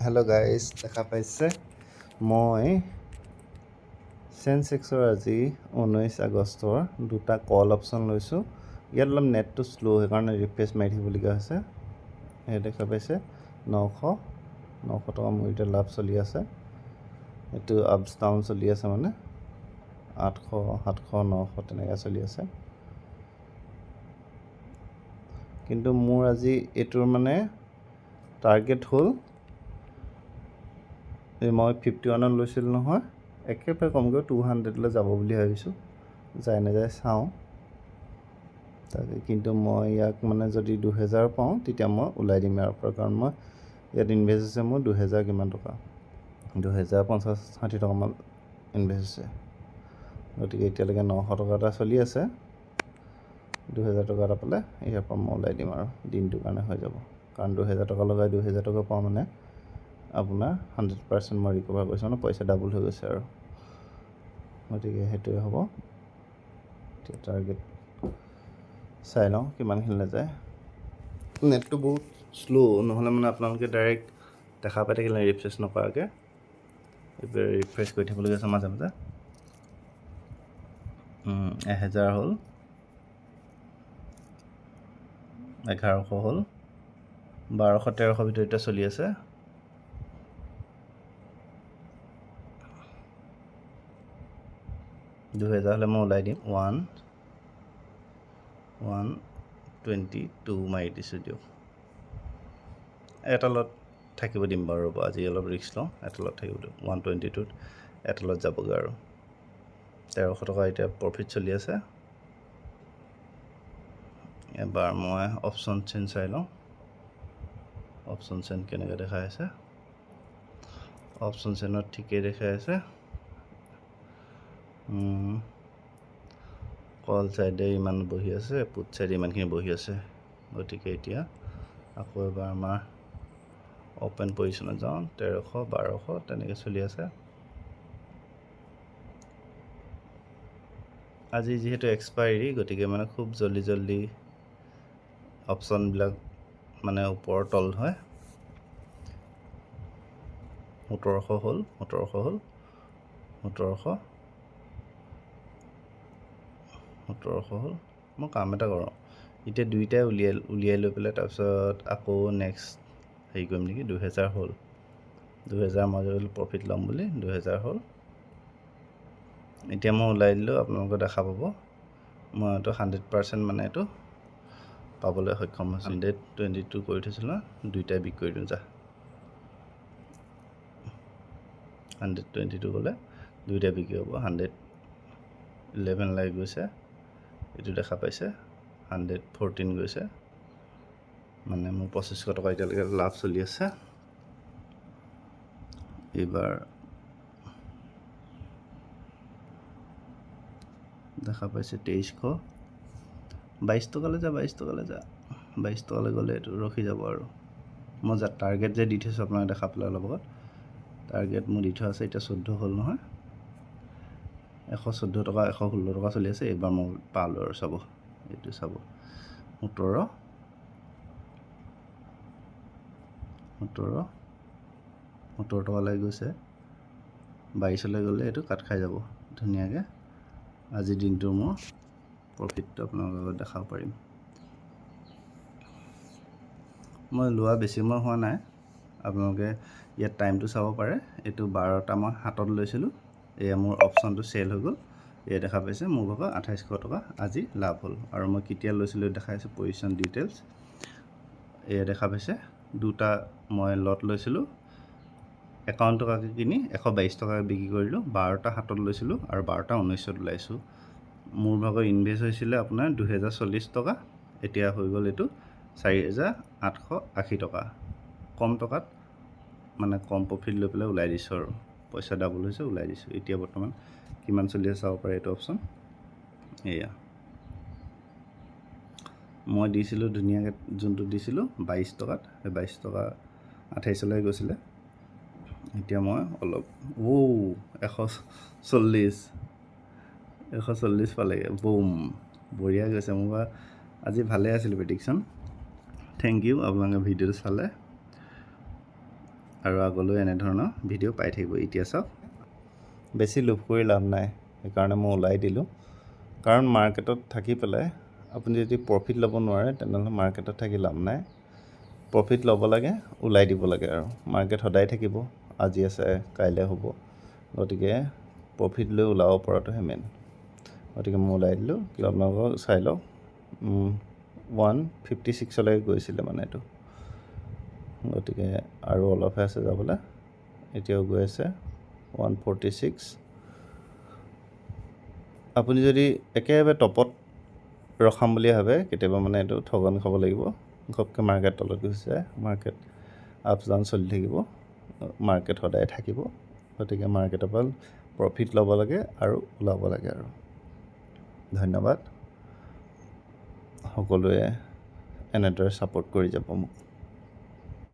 Hello' guys, দেখা পাইছে মই চেনচেক্সৰ আজি 19 আগষ্টৰ দুটা কল অপশ্যন লৈছোঁ। ইয়াত অলপ নেটটো শ্ল' সেইকাৰণে ৰিফ্ৰেছ মাৰি থাকিবলগীয়া হৈছে। সেই দেখা পাইছে 900 টকা মোৰ এতিয়া লাভ চলি আছে। এইটো আপছ ডাউন চলি আছে, মানে 800 700 900 তেনেকৈ চলি আছে। কিন্তু মোৰ আজি এইটোৰ মানে টাৰ্গেট হ'ল, মই 51ত লৈছিলোঁ নহয়, একেবাৰে কমকৈ 200লৈ যাব বুলি ভাবিছোঁ। যায় নাযায় চাওঁ তাকে। কিন্তু মই ইয়াক মানে যদি 2000 পাওঁ তেতিয়া মই ওলাই দিম ইয়াৰ পৰা, কাৰণ মই ইয়াত ইনভেষ্ট হৈছে মোৰ 2000 কিমান টকা, 2050-60 টকামান ইনভেষ্ট হৈছে। গতিকে এতিয়ালৈকে 900 টকা এটা চলি আছে। 2000 টকা এটা পালে ইয়াৰ পৰা মই ওলাই দিম আৰু দিনটোৰ কাৰণে হৈ যাব। কাৰণ 2000 টকা লগাই 2000 টকা পাওঁ মানে আপোনাৰ 100% মই ৰিকভাৰ কৰিছোঁ, মানে পইচা ডাবল হৈ গৈছে আৰু। গতিকে সেইটোৱে হ'ব। এতিয়া টাৰ্গেট চাই লওঁ কিমানখিনিলৈ যায়। নেটটো বহুত শ্ল', নহ'লে মানে আপোনালোকে ডাইৰেক্ট দেখা পাই থাকিলে ৰিফ্ৰেছ নকৰাকৈ। এইবাৰ ৰিফ্ৰেছ কৰি থাকিবলগীয়া আছে মাজে মাজে। 1000 হ'ল, 1100 হ'ল, 1200-1300 ভিতৰত এতিয়া চলি আছে। $2000 হ'লে মই ওলাই দিম। 122 মাৰি দিছোঁ দিয়ক। এটা লট থাকিব দিম বাৰু, ৰ'ব আজি অলপ ৰিস্ক লওঁ। এটা লট থাকিব দিম 122ত, এটা লট যাবগৈ আৰু 1300 টকা এতিয়া প্ৰফিট চলি আছে। এবাৰ মই অপশ্যন চেইন চাই লওঁ, অপশ্যন চেইন কেনেকৈ দেখাই আছে। অপশ্যন চেইনত ঠিকেই দেখাই আছে। কল চাইডে ইমান বহি আছে, পুট চাইডে ইমানখিনি বহি আছে। গতিকে এতিয়া আকৌ এবাৰ আমাৰ অ'পেন পজিশ্যনত যাওঁ। 1300 1200 তেনেকৈ চলি আছে। আজি যিহেতু এক্সপাইৰী, গতিকে মানে খুব জল্দি অপশ্যনবিলাক মানে ওপৰ তল হয়। 1700 হ'ল, 1700 হ'ল, 1700 হ'ল। মই কাম এটা কৰোঁ, এতিয়া দুইটাই উলিয়াই লৈ পেলাই তাৰপিছত আকৌ নেক্সট হেৰি কৰিম নেকি। 2000 হ'ল, 2000 মই যদি প্ৰফিট ল'ম বুলি 2000 হ'ল। এতিয়া মই ওলাই দিলোঁ, আপোনালোকে দেখা পাব মই এইটো 100% মানে এইটো পাবলৈ সক্ষম হৈছোঁ। 122 কৰি থৈছিলোঁ, দুইটাই বিক কৰি দিওঁ যা। 122 গ'লে দুইটাই বিক্ৰী হ'ব। 111 লাগি গৈছে, এইটো দেখা পাইছে। 114 গৈছে, মানে মোৰ 2500 টকা এতিয়ালৈকে লাভ চলি আছে। এইবাৰ দেখা পাইছে 2300, 22 টকালৈ যা, 22 টকালৈ যা। 22 টকালৈ গ'লে এইটো ৰখি যাব আৰু। মই টাৰ্গেট যে দি থৈছোঁ আপোনাক দেখা পালে অলপ আগত, টাৰ্গেট মোৰ দি থোৱা আছে। এতিয়া 14 হ'ল নহয়, 114 টকা 116 টকা চলি আছে। এইবাৰ মই পালোঁ আৰু। চাব, এইটো চাব, 17 টকালৈ গৈছে। 22লৈ গ'লে এইটো কাট খাই যাব ধুনীয়াকৈ। আজিৰ দিনটোৰ মোৰ প্ৰফিটটো আপোনালোকৰ লগত দেখাব পাৰিম। মই লোৱা বেছি সময় হোৱা নাই, আপোনালোকে ইয়াত টাইমটো চাব পাৰে। এইটো 12টা মই 7ত লৈছিলোঁ। এয়া মোৰ অপশ্যনটো চেল হৈ গ'ল। এয়া দেখা পাইছে মোৰ ভাগৰ 2800 টকা আজি লাভ হ'ল। আৰু মই কেতিয়া লৈছিলোঁ দেখাইছোঁ, পজিশ্যন ডিটেইলছ এয়া দেখা পাইছে। দুটা মই লট লৈছিলোঁ, 51 টকাকৈ কিনি 122 টকাকৈ বিক্ৰী কৰিলোঁ। 12টা 7ত লৈছিলোঁ আৰু 12টা 19ত ওলাইছোঁ। মোৰ ভাগৰ ইনভেষ্ট হৈছিলে আপোনাৰ 2040 টকা। এতিয়া হৈ গ'ল এইটো 4880 টকা। কম টকাত মানে কম প্ৰফিট লৈ পেলাই ওলাই দিছোঁ আৰু পইচা ডাবল হৈছে, ওলাই দিছোঁ। এতিয়া বৰ্তমান কিমান চলি আছে চাব পাৰে এইটো অপশ্যন। এয়া মই দিছিলোঁ ধুনীয়াকৈ, যোনটো দিছিলোঁ 22 টকাত, সেই 22 টকা 28লৈ গৈছিলে। এতিয়া মই অলপ 140 পালেগৈ। বুম, বঢ়িয়া গৈছে মোৰ পৰা আজি। ভালে আছিল প্ৰেডিকশ্যন। থেংক ইউ আপোনালোকে ভিডিঅ'টো চালে। আৰু আগলৈ এনেধৰণৰ ভিডিঅ' পাই থাকিব। এতিয়া চাওক, বেছি লোভ কৰি লাভ নাই, সেইকাৰণে মই ওলাই দিলোঁ। কাৰণ মাৰ্কেটত থাকি পেলাই আপুনি যদি প্ৰফিট ল'ব নোৱাৰে তেনেহ'লে মাৰ্কেটত থাকি লাভ নাই। প্ৰফিট ল'ব লাগে, ওলাই দিব লাগে। আৰু মাৰ্কেট সদায় থাকিব, আজি আছে কাইলৈ হ'ব, গতিকে প্ৰফিট লৈ ওলাব পৰাটোহে মেইন। গতিকে মই ওলাই দিলোঁ। আপোনালোকক চাই লওক, 156লৈকে গৈছিলে মানে এইটো, গতিকে আৰু অলপহে আছে যাবলৈ। এতিয়াও গৈ আছে 146। আপুনি যদি একেবাৰে টপত ৰখাম বুলি ভাবে, কেতিয়াবা মানে এইটো ঠগন খাব লাগিব। ঘপকৈ মাৰ্কেট তলত গুচি যায়, মাৰ্কেট আপছ ডাউন চলি থাকিব, মাৰ্কেট সদায় থাকিব। গতিকে মাৰ্কেটৰ পৰা প্ৰফিট ল'ব লাগে আৰু ওলাব লাগে। আৰু ধন্যবাদ, সকলোৱে এনেদৰে ছাপোৰ্ট কৰি যাব মোক।